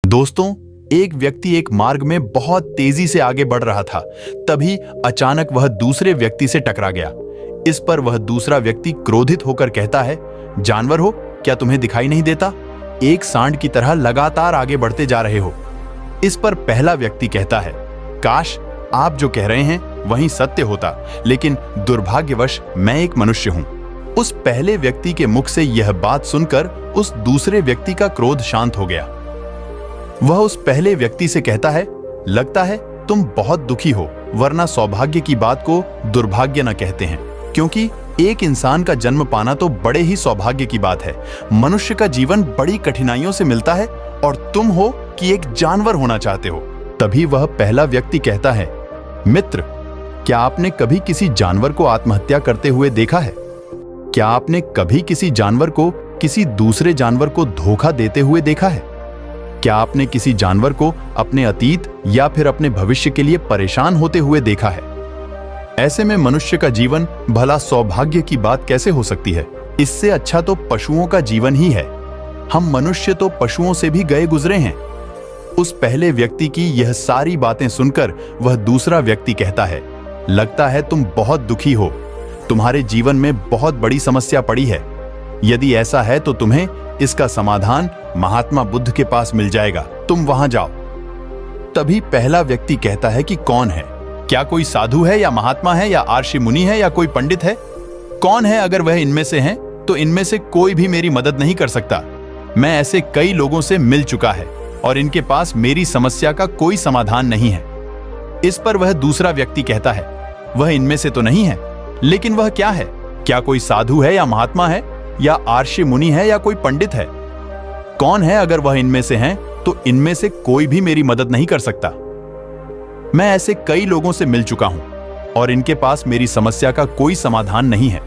दोस्तों, एक व्यक्ति एक मार्ग में बहुत तेजी से आगे बढ़ रहा था। तभी अचानक वह दूसरे व्यक्ति से टकरा गया। इस पर वह दूसरा व्यक्ति क्रोधित होकर कहता है, जानवर हो, क्या तुम्हें दिखाई नहीं देता? एक सांड की तरह लगातार आगे बढ़ते जा रहे हो। इस पर पहला व्यक्ति कहता है, काश आप जो कह रहे हैं वही सत्य होता, लेकिन दुर्भाग्यवश मैं एक मनुष्य हूं। उस पहले व्यक्ति के मुख से यह बात सुनकर उस दूसरे व्यक्ति का क्रोध शांत हो गया। वह उस पहले व्यक्ति से कहता है, लगता है तुम बहुत दुखी हो, वरना सौभाग्य की बात को दुर्भाग्य न कहते हैं, क्योंकि एक इंसान का जन्म पाना तो बड़े ही सौभाग्य की बात है। मनुष्य का जीवन बड़ी कठिनाइयों से मिलता है और तुम हो कि एक जानवर होना चाहते हो। तभी वह पहला व्यक्ति कहता है, मित्र, क्या आपने कभी किसी जानवर को आत्महत्या करते हुए देखा है? क्या आपने कभी किसी जानवर को किसी दूसरे जानवर को धोखा देते हुए देखा है? क्या आपने किसी जानवर को अपने अतीत या फिर अपने भविष्य के लिए परेशान होते हुए देखा है? ऐसे में मनुष्य का जीवन भला सौभाग्य की बात कैसे हो सकती है? इससे अच्छा तो पशुओं का जीवन ही है। हम मनुष्य तो पशुओं से भी गए गुजरे हैं। उस पहले व्यक्ति की यह सारी बातें सुनकर वह दूसरा व्यक्ति कहता है, लगता है तुम बहुत दुखी हो, तुम्हारे जीवन में बहुत बड़ी समस्या पड़ी है। यदि ऐसा है तो तुम्हें इसका समाधान महात्मा बुद्ध के पास मिल जाएगा, तुम वहां जाओ। तभी पहला व्यक्ति कहता है कि कौन है? क्या कोई साधु है या महात्मा है या आर्षि मुनि है या कोई पंडित है? कौन है? अगर वह इनमें से हैं तो इनमें से कोई भी मेरी मदद नहीं कर सकता। मैं ऐसे कई लोगों से मिल चुका है और इनके पास मेरी समस्या का कोई समाधान नहीं है। इस पर वह दूसरा व्यक्ति कहता है, वह इनमें से तो नहीं है, लेकिन वह क्या है? क्या कोई साधु है या महात्मा है या आर्षि मुनि है या कोई पंडित है? कौन है? अगर वह इनमें से हैं तो इनमें से कोई भी मेरी मदद नहीं कर सकता। मैं ऐसे कई लोगों से मिल चुका हूं और इनके पास मेरी समस्या का कोई समाधान नहीं है।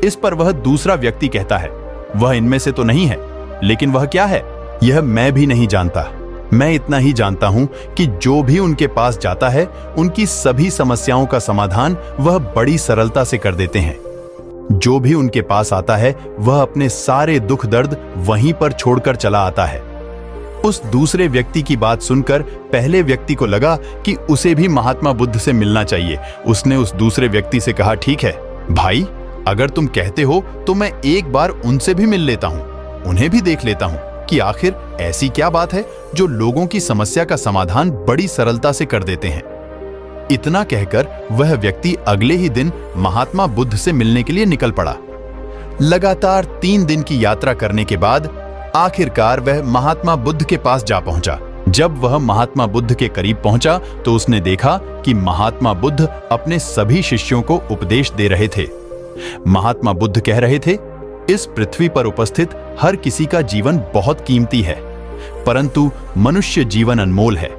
इस पर वह दूसरा व्यक्ति कहता है, वह इनमें से तो नहीं है, लेकिन वह क्या है? यह मैं भी नहीं जानता। मैं इतना ही जानता हूं कि जो भी उनके पास जाता है उनकी सभी समस्याओं का समाधान वह बड़ी सरलता से कर देते हैं। जो भी उनके पास आता है वह अपने सारे दुख दर्द वहीं पर छोड़कर चला आता है। उस दूसरे व्यक्ति की बात सुनकर पहले व्यक्ति को लगा कि उसे भी महात्मा बुद्ध से मिलना चाहिए। उसने उस दूसरे व्यक्ति से कहा, ठीक है भाई, अगर तुम कहते हो तो मैं एक बार उनसे भी मिल लेता हूं, उन्हें भी देख लेता हूं कि आखिर ऐसी क्या बात है जो लोगों की समस्या का समाधान बड़ी सरलता से कर देते हैं। इतना कहकर वह व्यक्ति अगले ही दिन महात्मा बुद्ध से मिलने के लिए निकल पड़ा। लगातार 3 दिन की यात्रा करने के बाद आखिरकार वह महात्मा बुद्ध के पास जा पहुंचा। जब वह महात्मा बुद्ध के करीब पहुंचा तो उसने देखा कि महात्मा बुद्ध अपने सभी शिष्यों को उपदेश दे रहे थे। महात्मा बुद्ध कह रहे थे, इस पृथ्वी पर उपस्थित हर किसी का जीवन बहुत कीमती है, परंतु मनुष्य जीवन अनमोल है।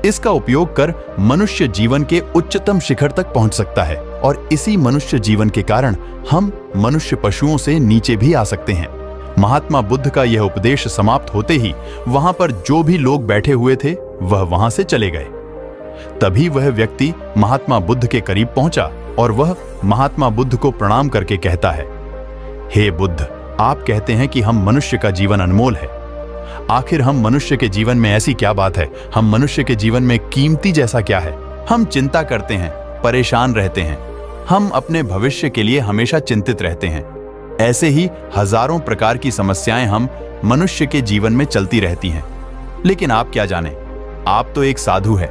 इसका उपयोग कर मनुष्य जीवन के उच्चतम शिखर तक पहुंच सकता है और इसी मनुष्य जीवन के कारण हम मनुष्य पशुओं से नीचे भी आ सकते हैं। महात्मा बुद्ध का यह उपदेश समाप्त होते ही वहां पर जो भी लोग बैठे हुए थे वह वहां से चले गए। तभी वह व्यक्ति महात्मा बुद्ध के करीब पहुंचा और वह महात्मा बुद्ध को प्रणाम करके कहता है, हे बुद्ध, आप कहते हैं कि हम मनुष्य का जीवन अनमोल है। आखिर हम मनुष्य के जीवन में ऐसी क्या बात है? हम मनुष्य के जीवन में कीमती जैसा क्या है? हम चिंता करते हैं, परेशान रहते हैं, हम अपने भविष्य के लिए हमेशा चिंतित रहते हैं। ऐसे ही हजारों प्रकार की समस्याएं हम मनुष्य के जीवन में चलती रहती हैं। लेकिन आप क्या जाने, आप तो एक साधु है।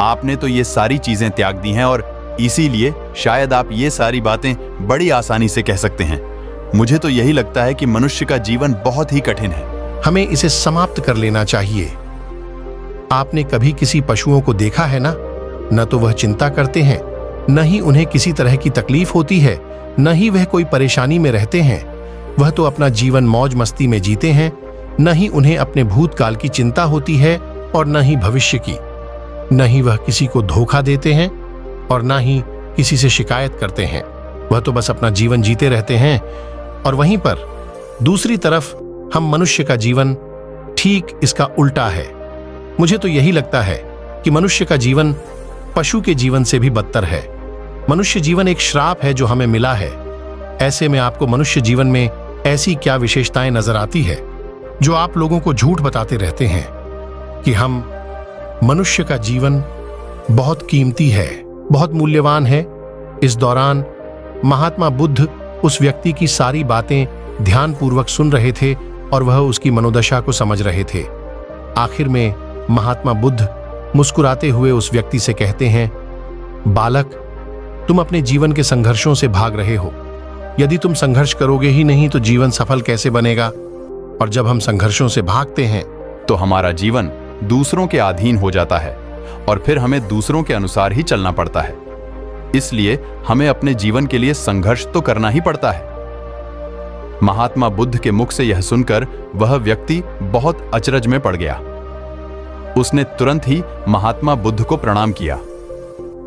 आपने तो ये सारी चीजें त्याग दी हैं और इसीलिए शायद आप ये सारी बातें बड़ी आसानी से कह सकते हैं। मुझे तो यही लगता है कि मनुष्य का जीवन बहुत ही कठिन है। हमें इसे समाप्त कर लेना चाहिए। आपने कभी किसी पशुओं को देखा है ना? न तो वह चिंता करते हैं, न ही उन्हें किसी तरह की तकलीफ होती है, न ही वह कोई परेशानी में रहते हैं। वह तो अपना जीवन मौज मस्ती में जीते हैं। न ही उन्हें अपने भूतकाल की चिंता होती है और न ही भविष्य की। न ही वह किसी को धोखा देते हैं और न ही किसी से शिकायत करते हैं। वह तो बस अपना जीवन जीते रहते हैं। और वहीं पर दूसरी तरफ हम मनुष्य का जीवन ठीक इसका उल्टा है। मुझे तो यही लगता है कि मनुष्य का जीवन पशु के जीवन से भी बदतर है। मनुष्य जीवन एक श्राप है जो हमें मिला है। ऐसे में आपको मनुष्य जीवन में ऐसी क्या विशेषताएं नजर आती है जो आप लोगों को झूठ बताते रहते हैं कि हम मनुष्य का जीवन बहुत कीमती है, बहुत मूल्यवान है। इस दौरान महात्मा बुद्ध उस व्यक्ति की सारी बातें ध्यानपूर्वक सुन रहे थे और वह उसकी मनोदशा को समझ रहे थे। आखिर में महात्मा बुद्ध मुस्कुराते हुए उस व्यक्ति से कहते हैं, बालक, तुम अपने जीवन के संघर्षों से भाग रहे हो। यदि तुम संघर्ष करोगे ही नहीं तो जीवन सफल कैसे बनेगा? और जब हम संघर्षों से भागते हैं तो हमारा जीवन दूसरों के अधीन हो जाता है और फिर हमें दूसरों के अनुसार ही चलना पड़ता है। इसलिए हमें अपने जीवन के लिए संघर्ष तो करना ही पड़ता है। महात्मा बुद्ध के मुख से यह सुनकर वह व्यक्ति बहुत अचरज में पड़ गया। उसने तुरंत ही महात्मा बुद्ध को प्रणाम किया,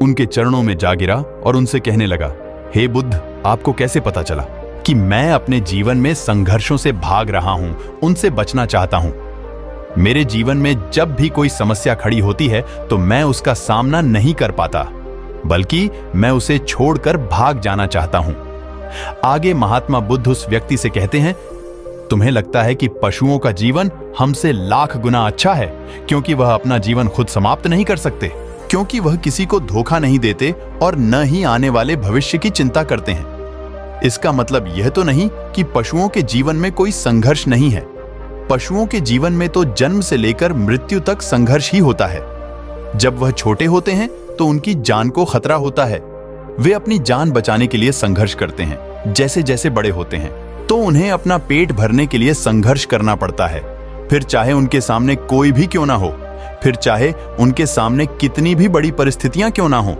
उनके चरणों में जा गिरा और उनसे कहने लगा, हे बुद्ध, आपको कैसे पता चला कि मैं अपने जीवन में संघर्षों से भाग रहा हूं, उनसे बचना चाहता हूं? मेरे जीवन में जब भी कोई समस्या खड़ी होती है तो मैं उसका सामना नहीं कर पाता, बल्कि मैं उसे छोड़कर भाग जाना चाहता हूं। आगे महात्मा बुद्ध उस व्यक्ति से कहते हैं, तुम्हें लगता है कि पशुओं का जीवन हमसे लाख गुना अच्छा है क्योंकि वह अपना जीवन खुद समाप्त नहीं कर सकते, क्योंकि वह किसी को धोखा नहीं देते और न ही आने वाले भविष्य की चिंता करते हैं। इसका मतलब यह तो नहीं कि पशुओं के जीवन में कोई संघर्ष नहीं है। पशुओं के जीवन में तो जन्म से लेकर मृत्यु तक संघर्ष ही होता है। जब वह छोटे होते हैं तो उनकी जान को खतरा होता है। वे अपनी जान बचाने के लिए संघर्ष करते हैं। जैसे जैसे बड़े होते हैं तो उन्हें अपना पेट भरने के लिए संघर्ष करना पड़ता है, फिर चाहे उनके सामने कोई भी क्यों ना हो, फिर चाहे उनके सामने कितनी भी बड़ी परिस्थितियां क्यों ना हो,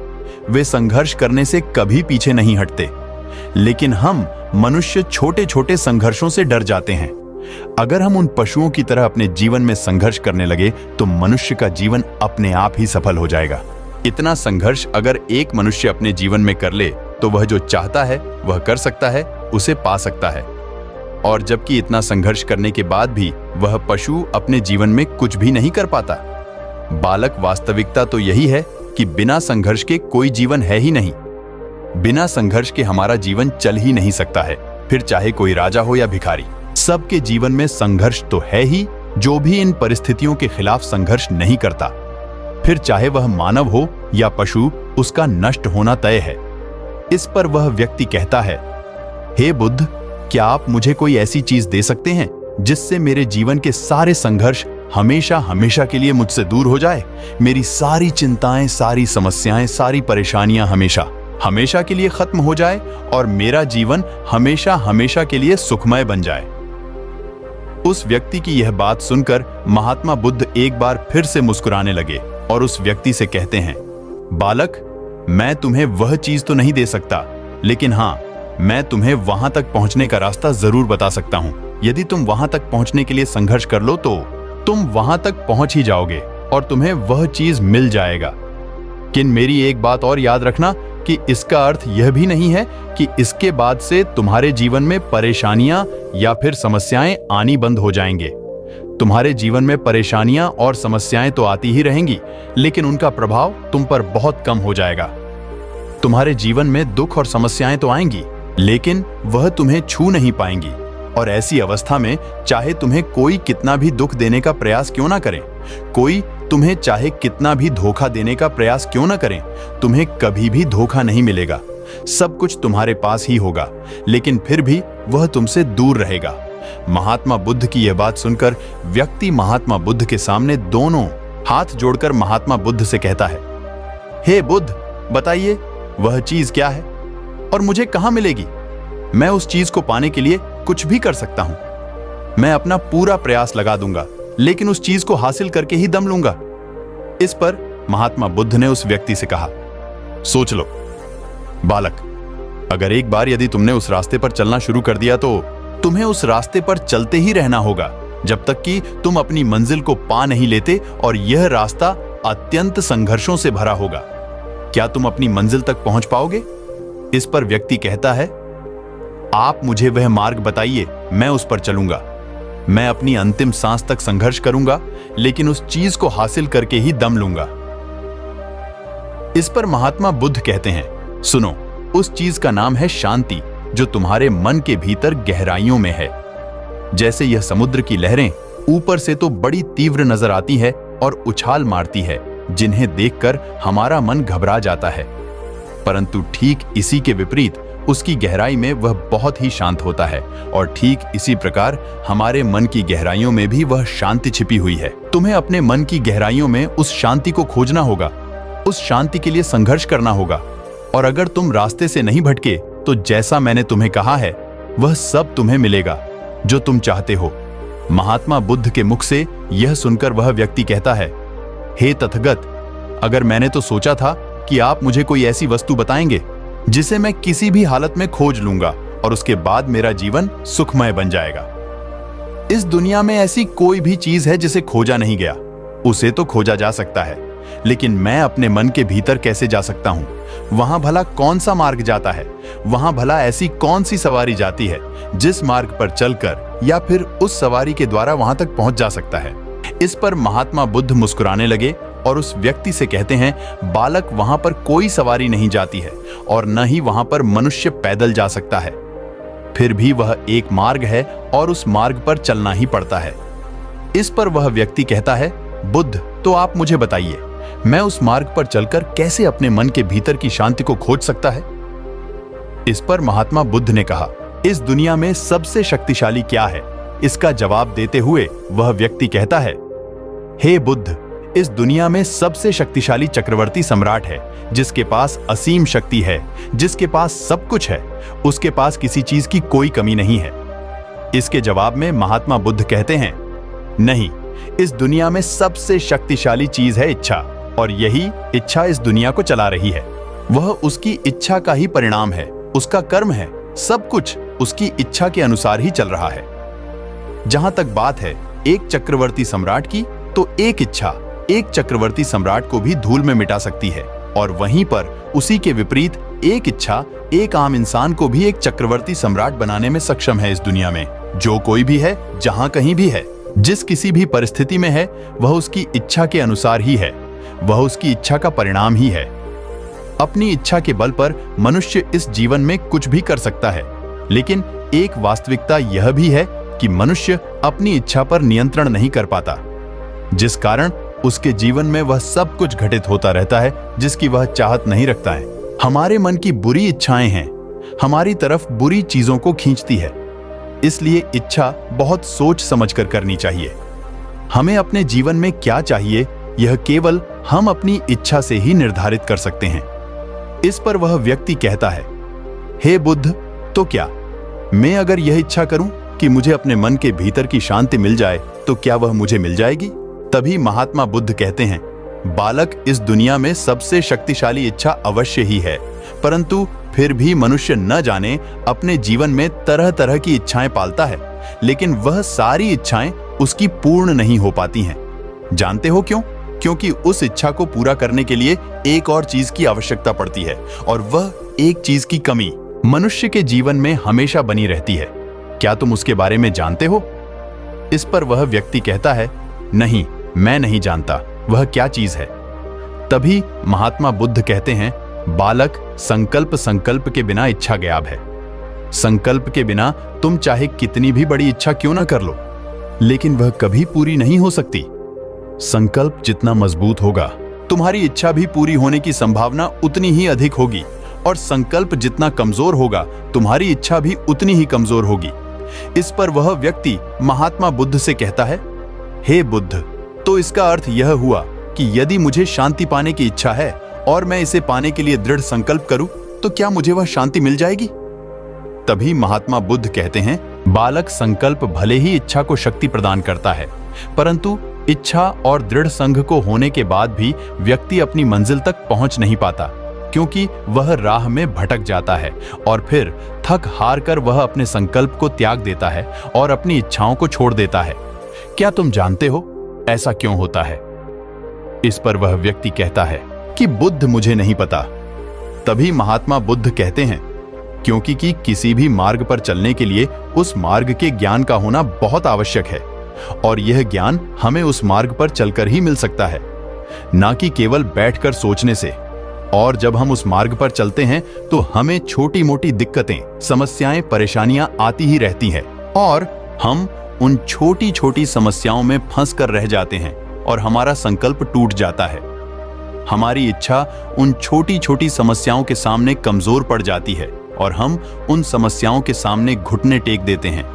वे संघर्ष करने से कभी पीछे नहीं हटते। लेकिन हम मनुष्य छोटे छोटे संघर्षों से डर जाते हैं। अगर हम उन पशुओं की तरह अपने जीवन में संघर्ष करने लगे तो मनुष्य का जीवन अपने आप ही सफल हो जाएगा। इतना संघर्ष अगर एक मनुष्य अपने जीवन में कर ले तो वह जो चाहता है वह कर सकता है, उसे पा सकता है। और जबकि इतना संघर्ष करने के बाद भी वह पशु अपने जीवन में कुछ भी नहीं कर पाता। बालक, वास्तविकता तो यही है कि बिना संघर्ष के कोई जीवन है ही नहीं। बिना संघर्ष के हमारा जीवन चल ही नहीं सकता है, फिर चाहे कोई राजा हो या भिखारी। सबके जीवन में संघर्ष तो है ही। जो भी इन परिस्थितियों के खिलाफ संघर्ष नहीं करता, फिर चाहे वह मानव हो या पशु, उसका नष्ट होना तय है। इस पर वह व्यक्ति कहता है, हे बुद्ध, क्या आप मुझे कोई ऐसी चीज दे सकते हैं जिससे मेरे जीवन के सारे संघर्ष हमेशा हमेशा के लिए मुझसे दूर हो जाए? मेरी सारी चिंताएं, सारी समस्याएं, सारी परेशानियां हमेशा हमेशा के लिए खत्म हो जाए और मेरा जीवन हमेशा हमेशा के लिए सुखमय बन जाए। उस व्यक्ति की यह बात सुनकर महात्मा बुद्ध एक बार फिर से मुस्कुराने लगे और उस व्यक्ति से कहते हैं, बालक, मैं तुम्हें वह चीज तो नहीं दे सकता, लेकिन हां, मैं तुम्हें वहां तक पहुंचने का रास्ता जरूर बता सकता हूं। यदि तुम वहां तक पहुंचने के लिए संघर्ष कर लो तो तुम वहां तक पहुंच ही जाओगे और तुम्हें वह चीज मिल जाएगा। किन मेरी एक बात और याद रखना कि इसका अर्थ यह भी नहीं है कि इसके बाद से तुम्हारे जीवन में परेशानियां या फिर समस्याएं आनी बंद हो जाएंगे। तुम्हारे जीवन में परेशानियां और समस्याएं तो आती ही रहेंगी, लेकिन उनका प्रभाव तुम पर बहुत कम हो जाएगा। तुम्हारे जीवन में दुख और समस्याएं तो आएंगी, लेकिन वह तुम्हें छू नहीं पाएंगी। और ऐसी अवस्था में चाहे तुम्हें कोई कितना भी दुख देने का प्रयास क्यों ना करें, कोई तुम्हें चाहे कितना भी धोखा देने का प्रयास क्यों ना करें, तुम्हें कभी भी धोखा नहीं मिलेगा। सब कुछ तुम्हारे पास ही होगा, लेकिन फिर भी वह तुमसे दूर रहेगा। महात्मा बुद्ध की यह बात सुनकर व्यक्ति महात्मा बुद्ध के सामने दोनों हाथ जोड़कर महात्मा बुद्ध से कहता है, हे बुद्ध, बताइए वह चीज क्या है और मुझे कहां मिलेगी? मैं उस चीज को पाने के लिए कुछ भी कर सकता हूं। मैं अपना पूरा प्रयास लगा दूंगा, लेकिन उस चीज को हासिल करके ही दम लूंगा। इस पर महात्मा बुद्ध ने उस व्यक्ति से कहा, सोच लो बालक, अगर एक बार यदि तुमने उस रास्ते पर चलना शुरू कर दिया तो तुम्हें उस रास्ते पर चलते ही रहना होगा जब तक कि तुम अपनी मंजिल को पा नहीं लेते, और यह रास्ता अत्यंत संघर्षों से भरा होगा। क्या तुम अपनी मंजिल तक पहुंच पाओगे? इस पर व्यक्ति कहता है, आप मुझे वह मार्ग बताइए, मैं उस पर चलूंगा। मैं अपनी अंतिम सांस तक संघर्ष करूंगा, लेकिन उस चीज को हासिल करके ही दम लूंगा। इस पर महात्मा बुद्ध कहते हैं, सुनो, उस चीज का नाम है शांति, जो तुम्हारे मन के भीतर गहराइयों में है। जैसे यह समुद्र की लहरें ऊपर से तो बड़ी तीव्र नजर आती है और उछाल मारती है, जिन्हें देखकर हमारा मन घबरा जाता है, परंतु ठीक इसी के विपरीत उसकी गहराई में वह बहुत ही शांत होता है। और ठीक इसी प्रकार हमारे मन की गहराइयों में भी वह शांति छिपी हुई है। तुम्हें अपने मन की गहराइयों में उस शांति को खोजना होगा, उस शांति के लिए संघर्ष करना होगा। और अगर तुम रास्ते से नहीं भटके तो जैसा मैंने तुम्हें कहा है वह सब तुम्हें मिलेगा जो तुम चाहते हो। महात्मा बुद्ध के मुख से यह सुनकर वह व्यक्ति कहता है, हे तथागत, अगर मैंने तो सोचा था कि आप मुझे कोई ऐसी वस्तु बताएंगे जिसे मैं किसी भी हालत में खोज लूंगा और उसके बाद मेरा जीवन सुखमय बन जाएगा। इस दुनिया में ऐसी कोई भी चीज है जिसे खोजा नहीं गया। उसे तो खोजा जा सकता है, लेकिन मैं अपने मन के भीतर कैसे जा सकता हूं? वहां भला कौन सा मार्ग जाता है? वहां भला ऐसी कौन सी सवारी जाती है जिस मार्ग पर चलकर या फिर उस सवारी के द्वारा वहां तक पहुंच जा सकता है? इस पर महात्मा बुद्ध मुस्कुराने लगे और उस व्यक्ति से कहते हैं, बालक, वहां पर कोई सवारी नहीं जाती है और न ही वहां पर मनुष्य पैदल जा सकता है। फिर भी वह एक मार्ग है और उस मार्ग पर चलना ही पड़ता है। इस पर वह व्यक्ति कहता है, बुद्ध, तो आप मुझे बताइए, मैं उस मार्ग पर चलकर कैसे अपने मन के भीतर की शांति को खोज सकता है? इस पर महात्मा बुद्ध ने कहा, इस दुनिया में सबसे शक्तिशाली क्या है? इसका जवाब देते हुए वह व्यक्ति कहता है, हे बुद्ध, इस दुनिया में सबसे शक्तिशाली चक्रवर्ती सम्राट है, जिसके पास असीम शक्ति है, जिसके पास सब कुछ है, उसके पास किसी चीज की कोई कमी नहीं है। इसके जवाब में महात्मा बुद्ध कहते हैं, नहीं, इस दुनिया में सबसे शक्तिशाली चीज है इच्छा, और यही इच्छा इस दुनिया को चला रही है। वह उसकी इच्छा का ही परिणाम है, उसका कर्म है, सब कुछ उसकी इच्छा के अनुसार ही चल रहा है। जहां तक बात है एक चक्रवर्ती सम्राट की, तो एक इच्छा एक चक्रवर्ती सम्राट को भी धूल में मिटा सकती है, और वहीं पर उसी के विपरीत एक इच्छा एक आम इंसान को भी एक चक्रवर्ती सम्राट बनाने में सक्षम है। इस दुनिया में जो कोई भी है, जहां कहीं भी है, जिस किसी भी परिस्थिति में है, वह उसकी इच्छा के अनुसार ही है, वह उसकी इच्छा का परिणाम ही है। अपनी इच्छा के बल पर मनुष्य इस जीवन में कुछ भी कर सकता है, लेकिन एक वास्तविकता यह भी है कि मनुष्य अपनी इच्छा पर नियंत्रण नहीं कर पाता, जिस कारण उसके जीवन में वह सब कुछ घटित होता रहता है जिसकी वह चाहत नहीं रखता है। हमारे मन की बुरी इच्छाएं हैं, हमारी तरफ बुरी चीजों को खींचती है, इसलिए इच्छा बहुत सोच समझकर करनी चाहिए। हमें अपने जीवन में क्या चाहिए, यह केवल हम अपनी इच्छा से ही निर्धारित कर सकते हैं। इस पर वह व्यक्ति कहता है, हे बुद्ध, तो क्या मैं अगर यह इच्छा करूं कि मुझे अपने मन के भीतर की शांति मिल जाए, तो क्या वह मुझे मिल जाएगी? तभी महात्मा बुद्ध कहते हैं, बालक, इस दुनिया में सबसे शक्तिशाली इच्छा अवश्य ही है, परंतु फिर भी मनुष्य न जाने अपने जीवन में तरह तरह की इच्छाएं पालता है, लेकिन वह सारी इच्छाएं उसकी पूर्ण नहीं हो पाती हैं। जानते हो क्यों? क्योंकि उस इच्छा को पूरा करने के लिए एक और चीज की आवश्यकता पड़ती है, और वह एक चीज की कमी मनुष्य के जीवन में हमेशा बनी रहती है। क्या तुम उसके बारे में जानते हो? इस पर वह व्यक्ति कहता है, नहीं, मैं नहीं जानता, वह क्या चीज है? तभी महात्मा बुद्ध कहते हैं, बालक, संकल्प के बिना इच्छा गायब है। संकल्प के बिना तुम चाहे कितनी भी बड़ी इच्छा क्यों ना कर लो, लेकिन वह कभी पूरी नहीं हो सकती। संकल्प जितना मजबूत होगा, तुम्हारी इच्छा भी पूरी होने की संभावना उतनी ही अधिक होगी, और संकल्प जितना कमजोर होगा, तुम्हारी इच्छा भी उतनी ही कमजोर होगी। इस पर वह व्यक्ति महात्मा बुद्ध से कहता है, हे बुद्ध, तो इसका अर्थ यह हुआ कि यदि मुझे शांति पाने की इच्छा है और मैं इसे पाने के लिए दृढ़ संकल्प करूं, तो क्या मुझे वह शांति मिल जाएगी? तभी महात्मा बुद्ध कहते हैं, बालक, संकल्प भले ही इच्छा को शक्ति प्रदान करता है, परंतु इच्छा और दृढ़ संघ को होने के बाद भी व्यक्ति अपनी मंजिल तक पहुंच नहीं पाता, क्योंकि वह राह में भटक जाता है और फिर थक हार कर वह अपने संकल्प को त्याग देता है और अपनी इच्छाओं को छोड़ देता है। क्या तुम जानते हो ऐसा क्यों होता है? इस पर वह व्यक्ति कहता है कि बुद्ध, मुझे नहीं पता। तभी महात्मा बुद्ध कहते हैं, क्योंकि कि किसी भी मार्ग पर चलने के लिए उस मार्ग के ज्ञान का होना बहुत आवश्यक है, और यह ज्ञान हमें उस मार्ग पर चलकर ही मिल सकता है, ना कि केवल बैठकर सोचने से। और जब हम उस मार्ग पर चलते हैं तो हमें छोटी मोटी दिक्कतें, समस्याएं, परेशानियां आती ही रहती हैं, और हम उन छोटी छोटी समस्याओं में फंस कर रह जाते हैं और हमारा संकल्प टूट जाता है। हमारी इच्छा उन छोटी छोटी समस्याओं के सामने कमजोर पड़ जाती है और हम उन समस्याओं के सामने घुटने टेक देते हैं,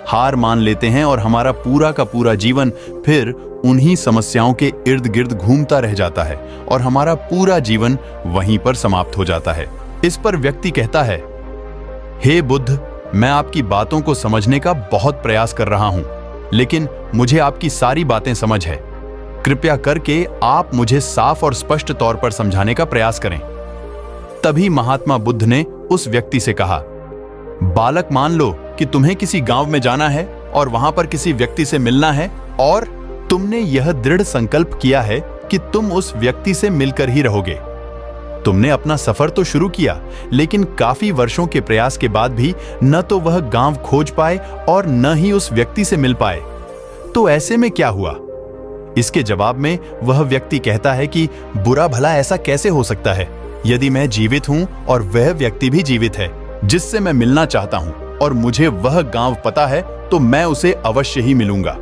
हार मान लेते हैं और हमारा पूरा का पूरा जीवन फिर उन्हीं समस्याओं के इर्द गिर्द घूमता रह जाता है और हमारा पूरा जीवन वहीं पर समाप्त हो जाता है। इस पर व्यक्ति कहता है, हे बुद्ध, मैं आपकी बातों को समझने का बहुत प्रयास कर रहा हूं, लेकिन मुझे आपकी सारी बातें समझ है। कृपया करके आप मुझे साफ और स्पष्ट तौर पर समझाने का प्रयास करें। तभी महात्मा बुद्ध ने उस व्यक्ति से कहा, बालक, मान लो कि तुम्हें किसी गांव में जाना है और वहां पर किसी व्यक्ति से मिलना है और तुमने यह दृढ़ संकल्प किया है कि तुम उस व्यक्ति से मिलकर ही रहोगे। तुमने अपना सफर तो शुरू किया, लेकिन काफी वर्षों के प्रयास के बाद भी न तो वह गांव खोज पाए और न ही उस व्यक्ति से मिल पाए। तो ऐसे में क्या हुआ? इसके जवाब में वह व्यक्ति कहता है कि बुरा भला ऐसा कैसे हो सकता है, यदि मैं जीवित हूं और वह व्यक्ति भी जीवित है जिससे मैं मिलना चाहता हूं और मुझे वह गांव पता है, तो मैं उसे अवश्य ही मिलूंगा।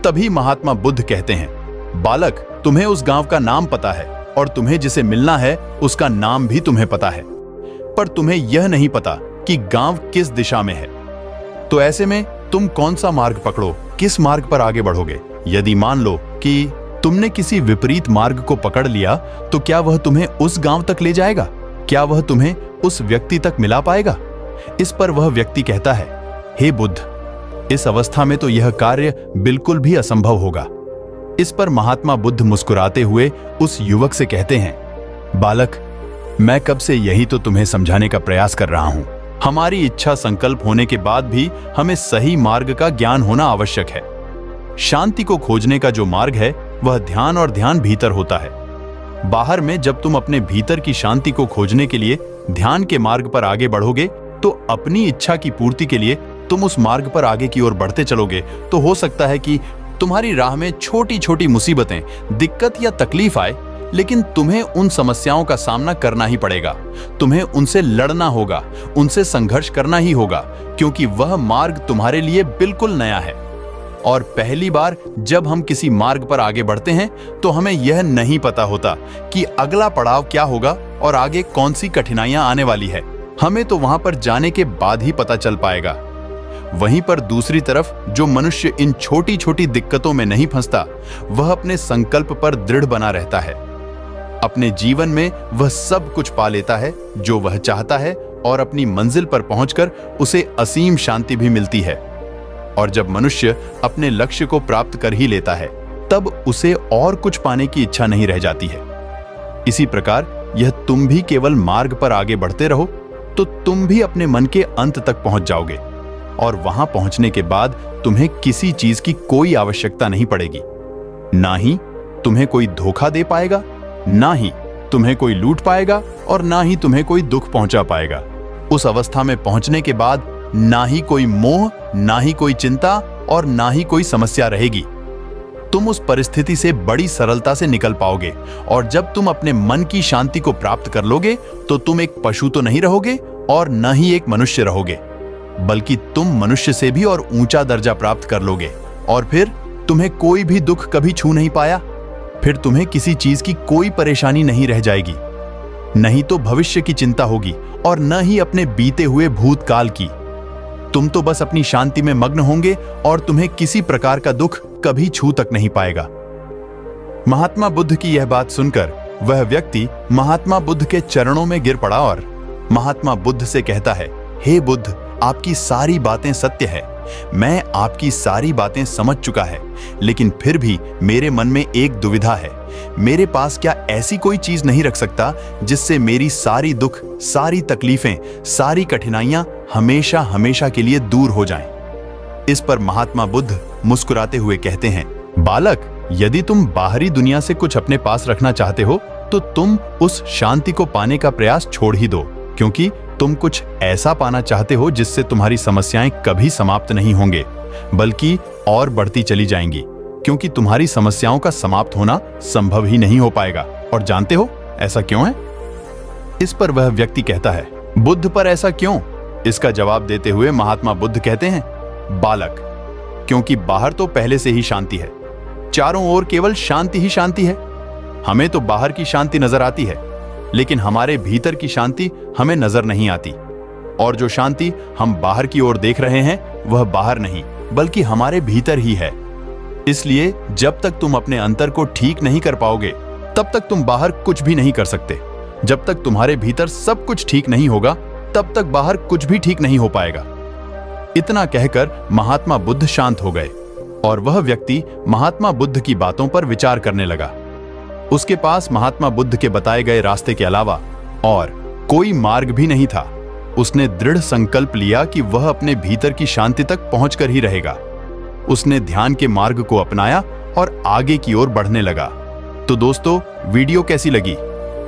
तभी महात्मा बुद्ध कहते हैं, बालक, तुम्हें उस गांव का नाम पता है और तुम्हें जिसे मिलना है उसका नाम भी तुम्हें पता है, पर तुम्हें यह नहीं पता कि गांव किस दिशा में है। तो ऐसे में तुम कौन सा मार्ग पकड़ो, किस मार्ग पर आगे बढ़ोगे? यदि मान लो कि तुमने किसी विपरीत मार्ग को पकड़ लिया, तो क्या वह तुम्हें उस गांव तक ले जाएगा? क्या वह तुम्हें उस व्यक्ति तक मिला पाएगा? इस पर वह व्यक्ति कहता है, हे बुद्ध, इस अवस्था में तो यह कार्य बिल्कुल भी असंभव होगा। इस पर महात्मा बुद्ध मुस्कुराते हुए उस युवक से कहते हैं, बालक, मैं कब से यही तो तुम्हें समझाने का प्रयास कर रहा हूं। हमारी इच्छा संकल्प होने के बाद भी हमें सही मार्ग का ज्ञान होना आवश्यक है। शांति को खोजने का जो मार्ग है वह ध्यान और ध्यान भीतर होता है। बाहर में जब तुम अपने भीतर की शांति को खोजने के लिए ध्यान के मार्ग पर आगे बढ़ोगे, तो अपनी इच्छा की पूर्ति के लिए तुम उस मार्ग पर आगे की ओर बढ़ते चलोगे, तो हो सकता है कि तुम्हारी राह में छोटी छोटी मुसीबतें, दिक्कत या तकलीफ आए, लेकिन तुम्हें उन समस्याओं का सामना करना ही पड़ेगा। तुम्हें उनसे लड़ना होगा, उनसे संघर्ष करना ही होगा, क्योंकि वह मार्ग तुम्हारे लिए बिल्कुल नया है। और पहली बार जब हम किसी मार्ग पर आगे बढ़ते हैं तो हमें यह नहीं पता होता कि अगला पड़ाव क्या होगा और आगे कौन सी कठिनाइयां आने वाली है। हमें तो वहां पर जाने के बाद ही पता चल पाएगा। वहीं पर दूसरी तरफ जो मनुष्य इन छोटी छोटी दिक्कतों में नहीं फंसता, वह अपने संकल्प पर दृढ़ बना रहता है। अपने जीवन में वह सब कुछ पा लेता है जो वह चाहता है और अपनी मंजिल पर पहुंचकर उसे असीम शांति भी मिलती है। और जब मनुष्य अपने लक्ष्य को प्राप्त कर ही लेता है, तब उसे और कुछ पाने की इच्छा नहीं रह जाती है। इसी प्रकार यह तुम भी केवल मार्ग पर आगे बढ़ते रहो, तो तुम भी अपने मन के अंत तक पहुंच जाओगे और वहां पहुंचने के बाद तुम्हें किसी चीज की कोई आवश्यकता नहीं पड़ेगी। ना ही तुम्हें कोई धोखा दे पाएगा, ना ही तुम्हें कोई लूट पाएगा और ना ही तुम्हें कोई दुख पहुंचा पाएगा। उस अवस्था में पहुंचने के बाद ना ही कोई मोह, ना ही कोई चिंता और ना ही कोई समस्या रहेगी। तुम उस परिस्थिति से बड़ी सरलता से निकल पाओगे और जब तुम अपने मन की शांति को प्राप्त कर लोगे, तो तुम एक पशु तो नहीं रहोगे और न ही एक मनुष्य रहोगे, बल्कि तुम मनुष्य से भी और ऊंचा दर्जा प्राप्त कर लोगे। और फिर तुम्हें कोई भी दुख कभी छू नहीं पाया। फिर तुम्हें किसी चीज की कोई परेशानी नहीं रह जाएगी, नहीं तो भविष्य की चिंता होगी और न ही अपने बीते हुए भूतकाल की। तुम तो बस अपनी शांति में मग्न होंगे और तुम्हें किसी प्रकार का दुख कभी छू तक नहीं पाएगा। महात्मा बुद्ध की यह बात सुनकर वह व्यक्ति महात्मा बुद्ध के चरणों में गिर पड़ा और महात्मा बुद्ध से कहता है, हे बुद्ध, आपकी सारी बातें सत्य है। मैं आपकी सारी बातें समझ चुका है, लेकिन फिर भी मेरे मन में एक दुविधा है। मेरे पास क्या ऐसी कोई चीज नहीं रख सकता जिससे मेरी सारी दुख, सारी तकलीफें, सारी कठिनाइयां हमेशा हमेशा के लिए दूर हो जाएं। इस पर महात्मा बुद्ध मुस्कुराते हुए कहते हैं, बालक, यदि तुम बाहरी दुनिया से कुछ अपने पास रखना चाहते हो, तो तुम उस शांति को पाने का प्रयास छोड़ ही दो, क्योंकि तुम कुछ ऐसा पाना चाहते हो जिससे तुम्हारी समस्याएं कभी समाप्त नहीं होंगे, बल्कि और बढ़ती चली जाएंगी, क्योंकि तुम्हारी समस्याओं का समाप्त होना संभव ही नहीं हो पाएगा। और जानते हो ऐसा क्यों है? इस पर वह व्यक्ति कहता है, बुद्ध, पर ऐसा क्यों? इसका जवाब देते हुए महात्मा बुद्ध कहते हैं, बालक, क्योंकि बाहर तो पहले से ही शांति है, चारों ओर केवल शांति ही शांति है। हमें तो बाहर की शांति नजर आती है, लेकिन हमारे भीतर की शांति हमें नजर नहीं आती। और जो शांति हम बाहर की ओर देख रहे हैं वह बाहर नहीं बल्कि हमारे भीतर ही है। इसलिए जब तक तुम अपने अंतर को ठीक नहीं कर पाओगे तब तक तुम बाहर कुछ भी नहीं कर सकते। जब तक तुम्हारे भीतर सब कुछ ठीक नहीं होगा तब तक बाहर कुछ भी ठीक नहीं हो पाएगा। इतना कहकर महात्मा बुद्ध शांत हो गए और वह व्यक्ति महात्मा बुद्ध की बातों पर विचार करने लगा। उसके पास महात्मा बुद्ध के बताए गए रास्ते के अलावा और कोई मार्ग भी नहीं था। उसने दृढ़ संकल्प लिया कि वह अपने भीतर की शांति तक पहुंचकर ही रहेगा। उसने ध्यान के मार्ग को अपनाया और आगे की ओर बढ़ने लगा। तो दोस्तों, वीडियो कैसी लगी?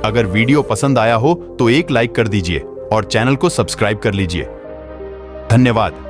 अगर वीडियो पसंद आया हो तो एक लाइक कर दीजिए और चैनल को सब्सक्राइब कर लीजिए। धन्यवाद।